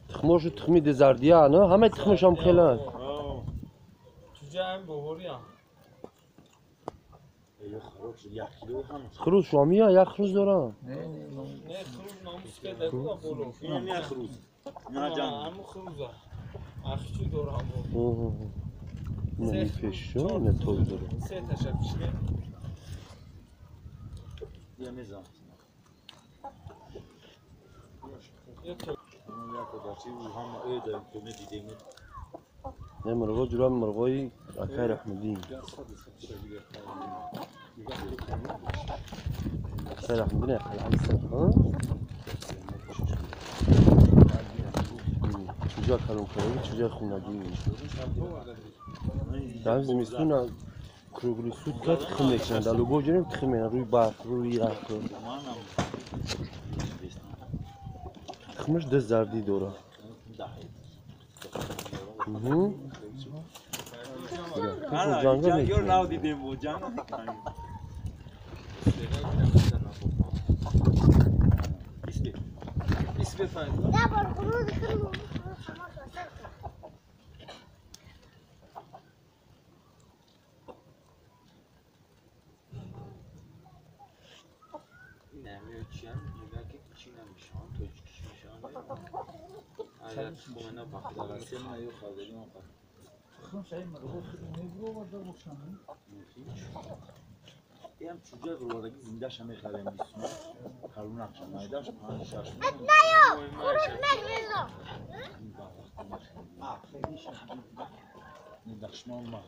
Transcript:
تخموش و تخمی دزاردیا نه همه تخمش هم خیلن خروز شامی ها یا خروز دارم نه خروز ناموس که در بود بولو نه خروز نه جان همون خروزه اخچی دارم نه پیشو نه توی دارم سه تشکیه یا نظام نه مرغا جرام مرغای اکای رحمدی اکای رحمدی نه اکای حمسه ها چجا کلون کنه چجا خونگی در زمستون کروگلی سود کرد تخم نکنه دلو بوجریم تخمه روی برف روی رفت تخمش دست زردی داره You're now the demo, John. Ям чужа зулодаги зиндаша мехарем бисуна карун акшам майдаш паншаш Наё, урус мехрезо. не дашмон ма